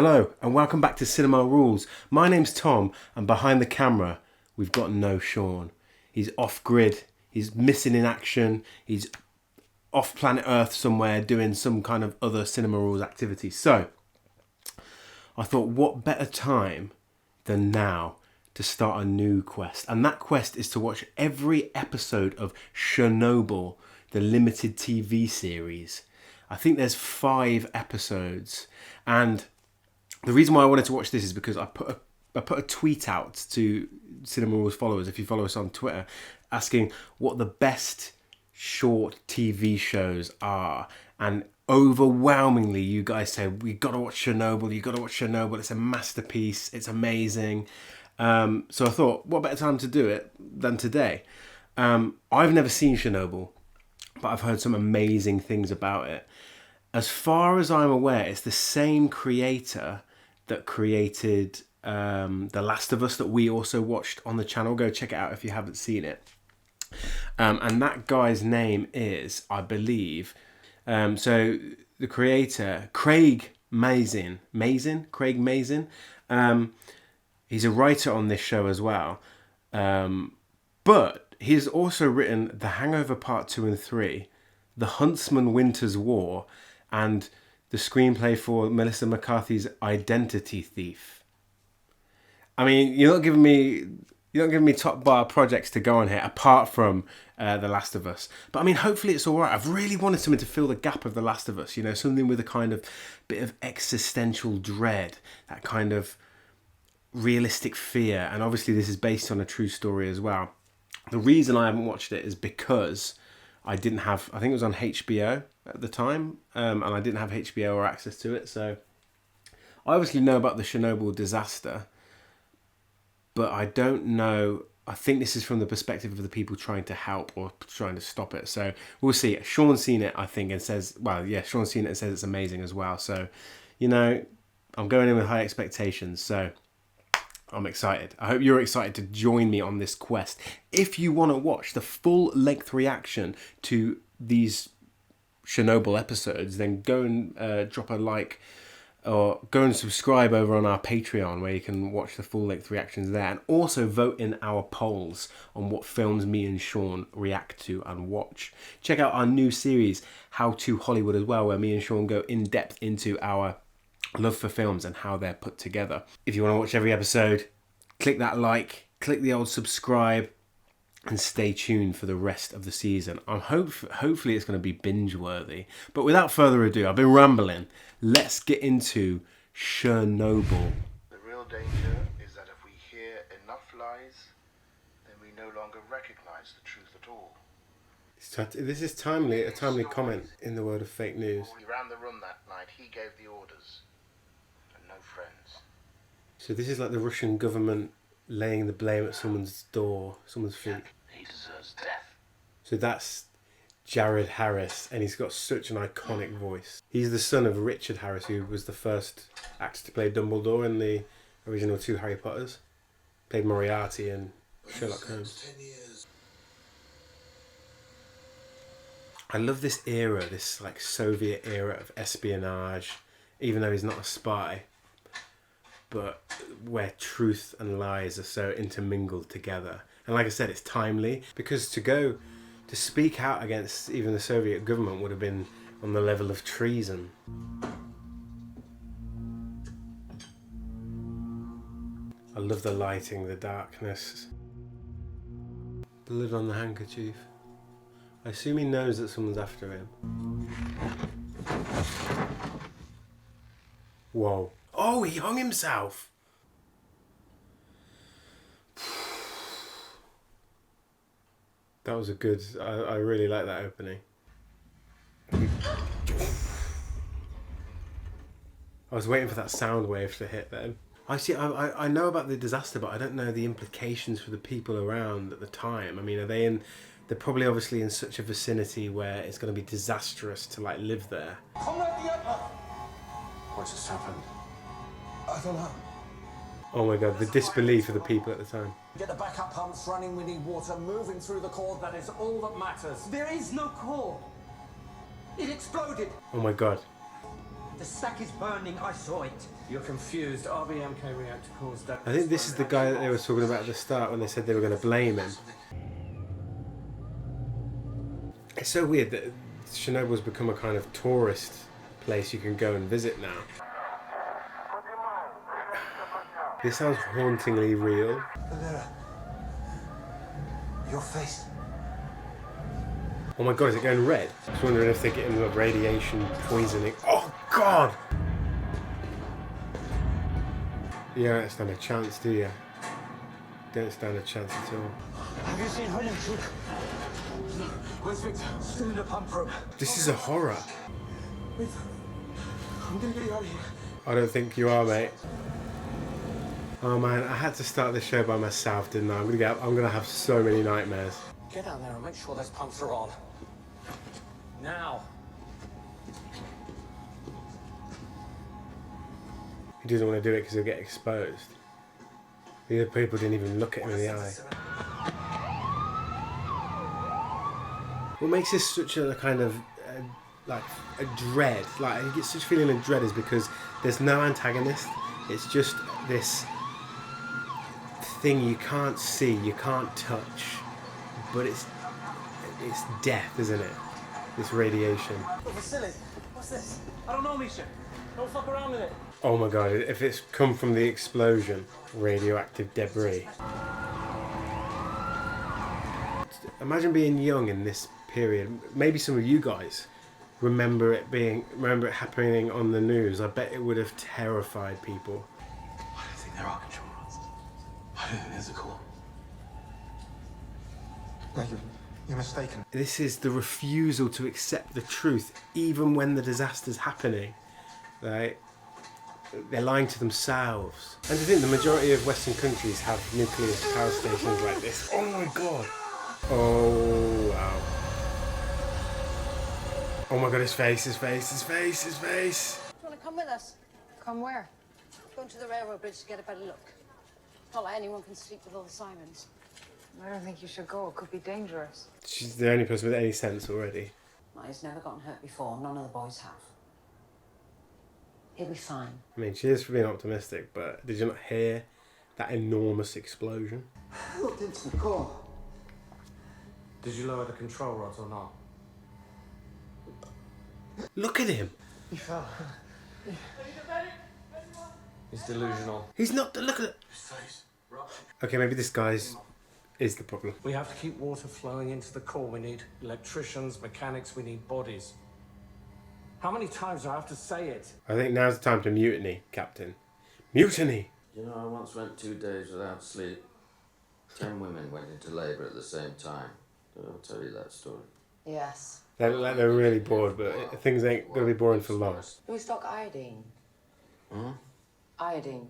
Hello and welcome back to Cinema Rules. My name's Tom and behind the camera we've got no Sean. He's off grid, he's missing in action, he's off planet Earth somewhere doing some kind of other Cinema Rules activity. So I thought what better time than now to start a new quest, and that quest is to watch every episode of Chernobyl, the limited TV series. I think there's 5 episodes, and the reason why I wanted to watch this is because I put a tweet out to Cinema Rules followers, if you follow us on Twitter, asking what the best short TV shows are, and overwhelmingly you guys say we got to watch Chernobyl. You got to watch Chernobyl. It's a masterpiece. It's amazing. So I thought, what better time to do it than today? I've never seen Chernobyl, but I've heard some amazing things about it. As far as I'm aware, it's the same creator that created The Last of Us that we also watched on the channel. Go check it out if you haven't seen it. And that guy's name is, I believe, so the creator, Craig Mazin. He's a writer on this show as well. But he's also written The Hangover Part 2 and 3, The Huntsman Winter's War, and the screenplay for Melissa McCarthy's Identity Thief. I mean, you're not giving me top bar projects to go on here apart from The Last of Us. But I mean, hopefully it's all right. I've really wanted something to fill the gap of The Last of Us. You know, something with a kind of bit of existential dread, that kind of realistic fear. And obviously this is based on a true story as well. The reason I haven't watched it is because I didn't have, I think it was on HBO at the time, and I didn't have HBO or access to it. So I obviously know about the Chernobyl disaster, but I don't know. I think this is from the perspective of the people trying to help or trying to stop it. So we'll see. Sean's seen it, I think, and says, well, yeah, Sean's seen it and says it's amazing as well. So, you know, I'm going in with high expectations. So I'm excited. I hope you're excited to join me on this quest. If you want to watch the full length reaction to these Chernobyl episodes, then go and drop a like or go and subscribe over on our Patreon, where you can watch the full length reactions there, and also vote in our polls on what films me and Sean react to and watch. Check out our new series, How to Hollywood, as well, where me and Sean go in depth into our love for films and how they're put together. If you want to watch every episode, click that like, click the old subscribe, and stay tuned for the rest of the season. Hopefully it's going to be binge worthy. But without further ado, I've been rambling. Let's get into Chernobyl. The real danger is that if we hear enough lies, then we no longer recognize the truth at all. This is a timely comment in the world of fake news. He ran the room that night. He gave the orders. And no friends. So this is like the Russian government laying the blame at someone's door, someone's feet. He deserves death. So that's Jared Harris, and he's got such an iconic voice. He's the son of Richard Harris, who was the first actor to play Dumbledore in the original 2 Harry Potters. Played Moriarty and Sherlock Holmes. I love this era, this like Soviet era of espionage, even though he's not a spy, but where truth and lies are so intermingled together. And like I said, it's timely, because to speak out against even the Soviet government would have been on the level of treason. I love the lighting, the darkness. Blood on the handkerchief. I assume he knows that someone's after him. Whoa. Oh, he hung himself! That was a good... I really like that opening. I was waiting for that sound wave to hit then. I know about the disaster, but I don't know the implications for the people around at the time. I mean, they're probably obviously in such a vicinity where it's going to be disastrous to like live there. What's just happened? I don't know. Oh my god, the disbelief of the people at the time. Get the backup pumps running, we need water moving through the core, that is all that matters. There is no core. It exploded. Oh my god. The stack is burning. I saw it. You're confused. RBMK reactor cores damage. I think this is the guy that they were talking about at the start when they said they were going to blame him. It's so weird that Chernobyl's become a kind of tourist place you can go and visit now. This sounds hauntingly real. Your face. Oh my god, is it going red? I was wondering if they're getting the radiation poisoning. Oh god! You don't stand a chance, do you? Don't stand a chance at all. Have you seen William Troop? No. Where's Victor? Still in the pump room. This is a horror. Wait. I'm gonna get you out of here. I don't think you are, mate. Oh man, I had to start this show by myself, didn't I? I'm gonna have so many nightmares. Get down there and make sure those pumps are on. Now. He doesn't want to do it because he'll get exposed. The other people didn't even look at him in the eye. What makes this such a kind of like a dread, like you get such a feeling of dread, is because there's no antagonist. It's just this thing you can't see, you can't touch, but it's death, isn't it? This radiation. Vasily, what's this? I don't know, Misha. Don't fuck around with it. Oh my god, if it's come from the explosion, radioactive debris. Imagine being young in this period. Maybe some of you guys remember it happening on the news. I bet it would have terrified people. I don't think there are control rods. I don't think there's a core. No, you're mistaken. This is the refusal to accept the truth, even when the disaster's happening. Right? They're lying to themselves. And I think the majority of Western countries have nuclear power stations like this. Oh my god. Oh wow. Oh my god, his face. Do you want to come with us? Come where? Going to the railroad bridge to get a better look. Not like anyone can sleep with all the sirens. I don't think you should go. It could be dangerous. She's the only person with any sense already. Well, he's never gotten hurt before. None of the boys have. He'll be fine. I mean, she is for being optimistic, but did you not hear that enormous explosion? I looked into the core. Did you lower the control rods or not? Look at him. He fell. He's delusional. He's not. Look at it. His face. Okay, maybe this guy's is the problem. We have to keep water flowing into the core. We need electricians, mechanics, we need bodies. How many times do I have to say it? I think now's the time to mutiny, Captain. Mutiny! You know, I once went 2 days without sleep. 10 women went into labour at the same time. I'll tell you that story. Yes. They look like they're really bored, but things ain't going to be boring for long. Do we stock iodine? Hmm? Iodine.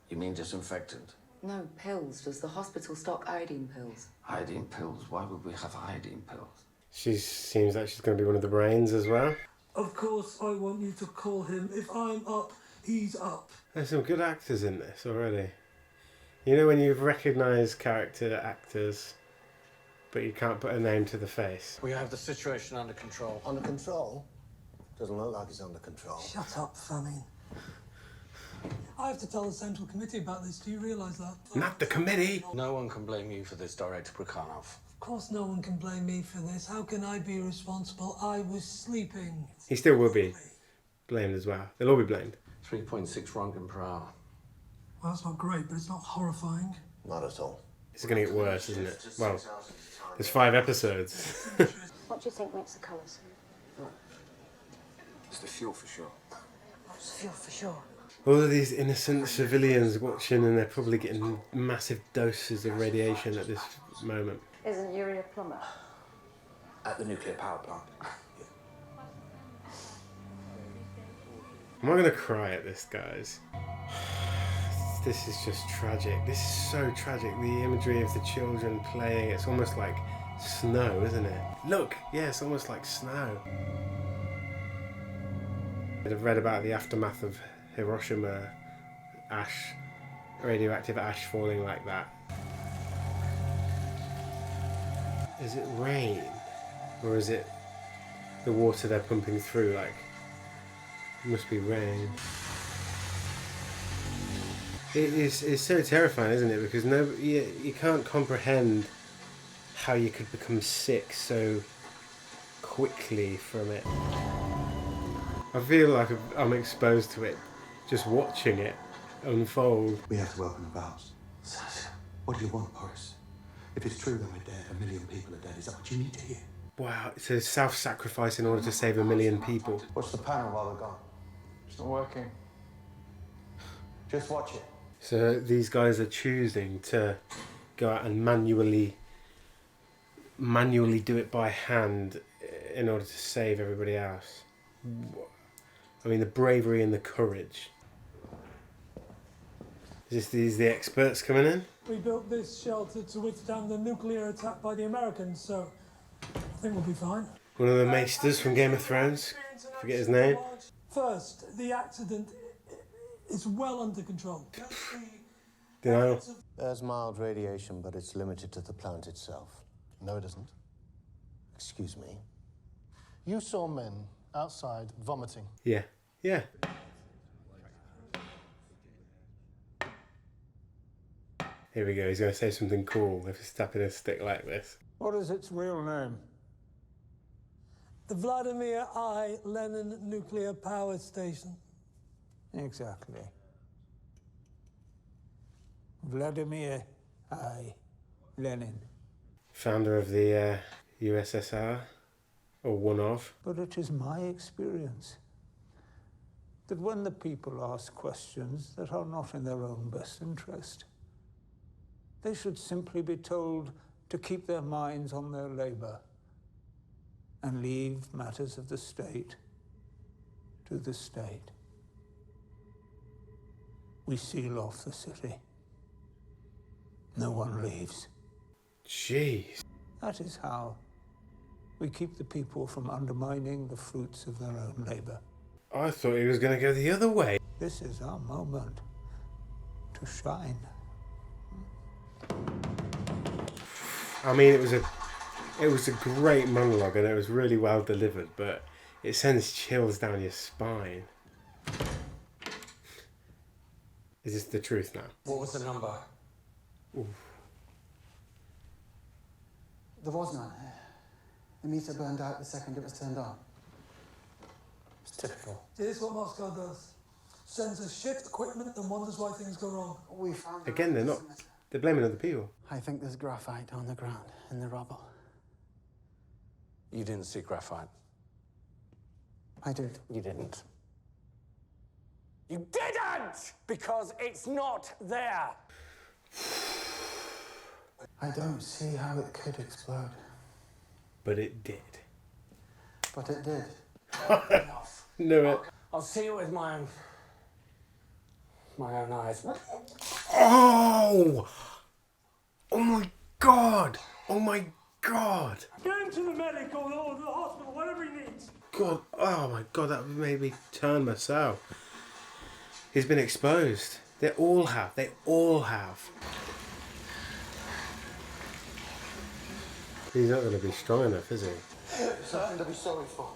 You mean disinfectant? No, pills. Does the hospital stock iodine pills? Iodine pills? Why would we have iodine pills? She seems like she's going to be one of the brains as well. Of course, I want you to call him. If I'm up, he's up. There's some good actors in this already. You know when you recognise character actors, but you can't put a name to the face? We have the situation under control. Under control? Doesn't look like it's under control. Shut up, Famine. I have to tell the Central Committee about this. Do you realise that? Not the committee! No one can blame you for this, Director Prukhanov. Of course no one can blame me for this. How can I be responsible? I was sleeping. He still will be blamed as well. They'll all be blamed. 3.6 Röntgen per hour. Well, that's not great, but it's not horrifying. Not at all. It's going to get worse, isn't it? Well, there's 5 episodes. What do you think makes the colours? It's the fuel for sure. What's the fuel for sure? All of these innocent civilians watching, and they're probably getting massive doses of radiation at this moment. Isn't Yuri a plumber? At the nuclear power plant. I'm not going to cry at this, guys. This is just tragic. This is so tragic. The imagery of the children playing, it's almost like snow, isn't it? Look, yeah, it's almost like snow. I've read about the aftermath of Hiroshima, ash, radioactive ash falling like that. Is it rain? Or is it the water they're pumping through, like It must be rain. It's so terrifying, isn't it? Because you can't comprehend how you could become sick so quickly from it. I feel like I'm exposed to it just watching it unfold. We have to open the valves. What do you want, Boris? If it's true that we're dead, 1 million people are dead, is that what you need to hear? Wow, it's a self-sacrifice in order to save 1 million people. Watch the panel while they're gone. It's not working. Just watch it. So these guys are choosing to go out and manually do it by hand in order to save everybody else. I mean, the bravery and the courage. Is these the experts coming in? We built this shelter to withstand the nuclear attack by the Americans, so I think we'll be fine. One of the maesters from Game of Thrones. Forget his name. First, the accident is well under control. Denial. There's mild radiation, but it's limited to the plant itself. No, it isn't. Excuse me. You saw men outside vomiting. Yeah. Yeah. Here we go. He's going to say something cool if he's tapping a stick like this. What is its real name? The Vladimir I. Lenin Nuclear Power Station. Exactly. Vladimir I. Lenin. Founder of the USSR, or one of. But it is my experience that when the people ask questions that are not in their own best interest, they should simply be told to keep their minds on their labor and leave matters of the state to the state. We seal off the city. No one leaves. Jeez. That is how we keep the people from undermining the fruits of their own labor. I thought he was going to go the other way. This is our moment to shine. I mean, it was a great monologue and it was really well delivered, but it sends chills down your spine. Is this the truth now? What was the number? Oof. There was none. The meter burned out the second it was turned on. It's typical. See, this is what Moscow does. Sends us shit equipment and wonders why things go wrong. We found Again, they're blaming other people. I think there's graphite on the ground in the rubble. You didn't see graphite. I did. You didn't. You didn't! Because it's not there. I don't see how it could explode. But it did. But it did. Knew it. I'll see it with my own eyes. Oh! Oh my god! Oh my god! Get him to the medic or the hospital, whatever he needs. God, oh my god, that made me turn myself. He's been exposed. They all have. They all have. He's not going to be strong enough, is he? It's nothing to be sorry for.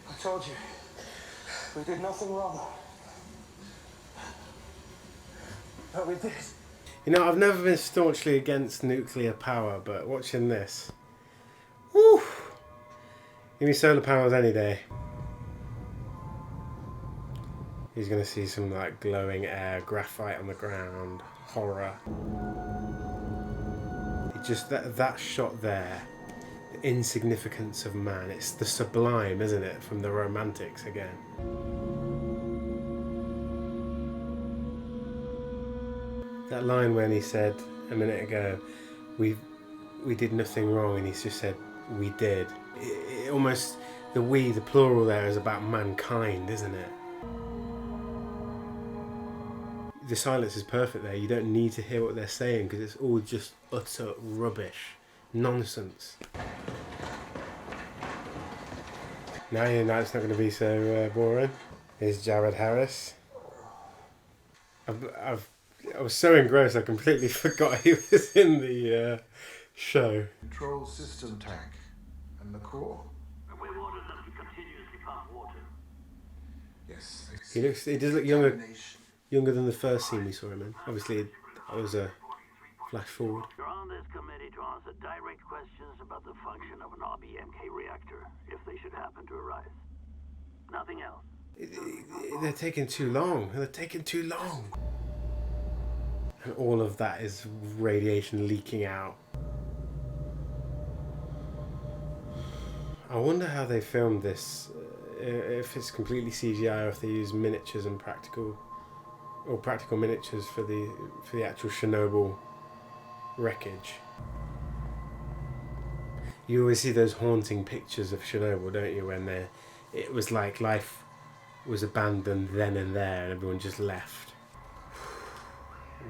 I told you. We did nothing wrong. But we did. You know, I've never been staunchly against nuclear power, but watching this... Woo! Give me solar panels any day. He's going to see some, like, glowing air, graphite on the ground, horror. Just that shot there, the insignificance of man, it's the sublime, isn't it, from the Romantics again. That line when he said a minute ago, we did nothing wrong, and he's just said, we did. It almost, the plural there is about mankind, isn't it? The silence is perfect there. You don't need to hear what they're saying because it's all just utter rubbish. Nonsense. Now you know it's not going to be so boring. Here's Jared Harris. I was so engrossed I completely forgot he was in the show. Control system tank and the core. We ordered them to continuously pump water. He does look younger than the first scene we saw him in. Obviously, that was a flash forward. You're on this committee to answer direct questions about the function of an RBMK reactor, if they should happen to arise. Nothing else. They're taking too long. And all of that is radiation leaking out. I wonder how they filmed this. If it's completely CGI or if they use miniatures and practical miniatures for the actual Chernobyl wreckage. You always see those haunting pictures of Chernobyl, don't you, when it was like life was abandoned then and there and everyone just left.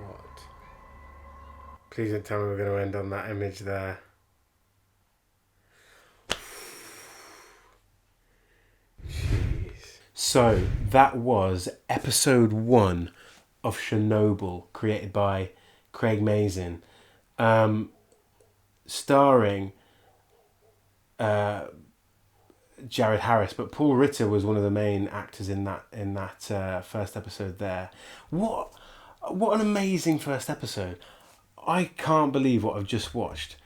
What? Please don't tell me we're going to end on that image there. Jeez. So that was episode 1 of Chernobyl, created by Craig Mazin, starring Jared Harris, but Paul Ritter was one of the main actors in that first episode there. What an amazing first episode. I can't believe what I've just watched.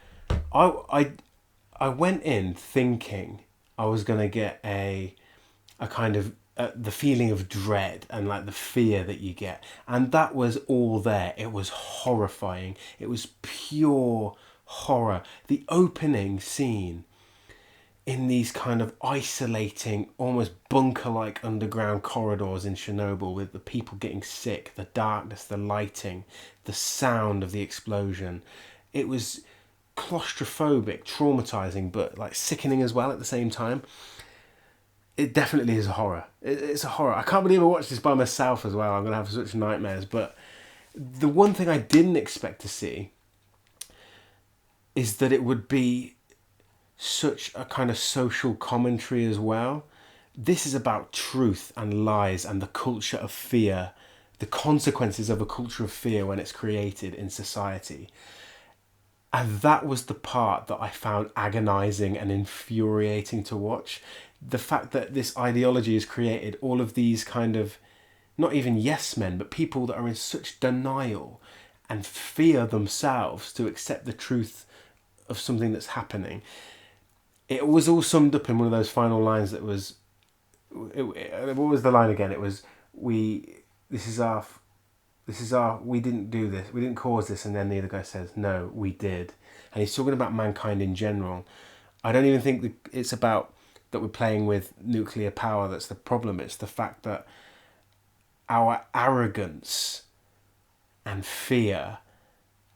I went in thinking I was going to get a kind of the feeling of dread and like the fear that you get, and that was all there. It was horrifying. It was pure horror. The opening scene in these kind of isolating, almost bunker-like underground corridors in Chernobyl, with the people getting sick, the darkness, the lighting, the sound of the explosion. It was claustrophobic, traumatizing, but like sickening as well at the same time. It definitely is a horror. It's a horror. I can't believe I watched this by myself as well. I'm going to have such nightmares. But the one thing I didn't expect to see is that it would be such a kind of social commentary as well. This is about truth and lies and the culture of fear, the consequences of a culture of fear when it's created in society. And that was the part that I found agonizing and infuriating to watch. The fact that this ideology has created all of these kind of, not even yes men, but people that are in such denial and fear themselves to accept the truth of something that's happening. It was all summed up in one of those final lines that was, what was the line again? It was, we didn't do this, we didn't cause this, and then the other guy says, no, we did. And he's talking about mankind in general. I don't even think that it's about that we're playing with nuclear power that's the problem. It's the fact that our arrogance and fear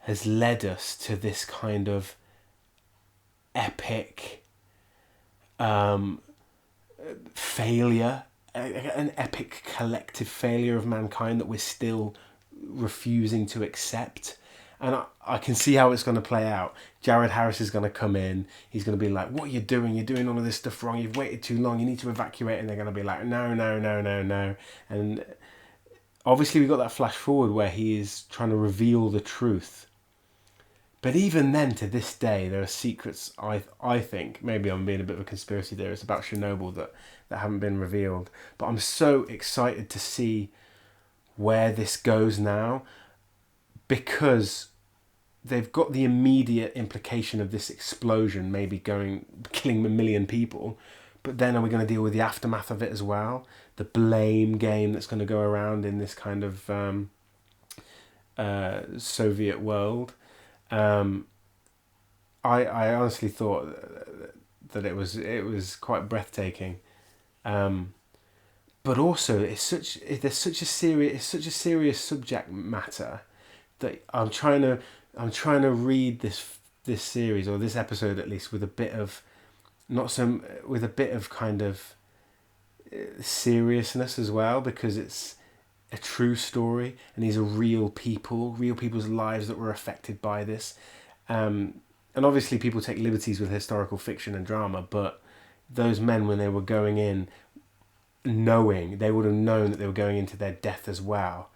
has led us to this kind of epic failure, an epic collective failure of mankind that we're still refusing to accept. And I can see how it's going to play out. Jared Harris is going to come in. He's going to be like, what are you doing? You're doing all of this stuff wrong. You've waited too long. You need to evacuate. And they're going to be like, no. And obviously we got that flash forward where he is trying to reveal the truth. But even then, to this day, there are secrets, I think, maybe I'm being a bit of a conspiracy theorist about Chernobyl that haven't been revealed. But I'm so excited to see where this goes now, because they've got the immediate implication of this explosion maybe killing 1 million people. But then are we going to deal with the aftermath of it as well? The blame game that's going to go around in this kind of Soviet world. I honestly thought that it was quite breathtaking, but also it's such a serious subject matter that I'm trying to read this series, or this episode at least, with a bit of kind of seriousness as well, because it's a true story and these are real people's lives that were affected by this. And obviously people take liberties with historical fiction and drama, but those men, when they were going in, they would have known that they were going into their death as well.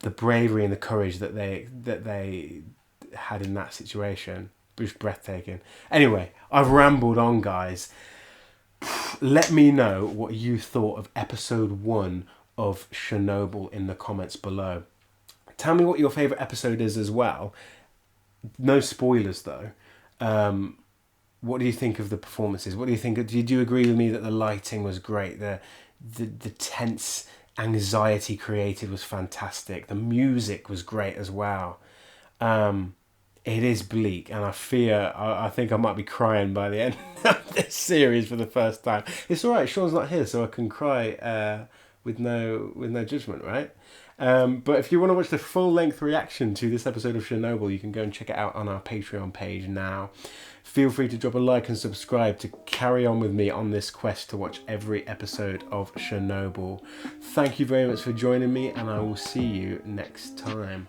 The bravery and the courage that they had in that situation was breathtaking. Anyway, I've rambled on, guys. let me know what you thought of episode 1 of Chernobyl in the comments below. Tell me what your favourite episode is as well. No spoilers though. What do you think of the performances? What do you think? Did you agree with me that the lighting was great? The tense anxiety created was fantastic. The music was great as well. It is bleak, and I think I might be crying by the end of this series for the first time. It's all right. Sean's not here, so I can cry with no judgment, right? But if you want to watch the full-length reaction to this episode of Chernobyl, you can go and check it out on our Patreon page now. Feel free to drop a like and subscribe to carry on with me on this quest to watch every episode of Chernobyl. Thank you very much for joining me, and I will see you next time.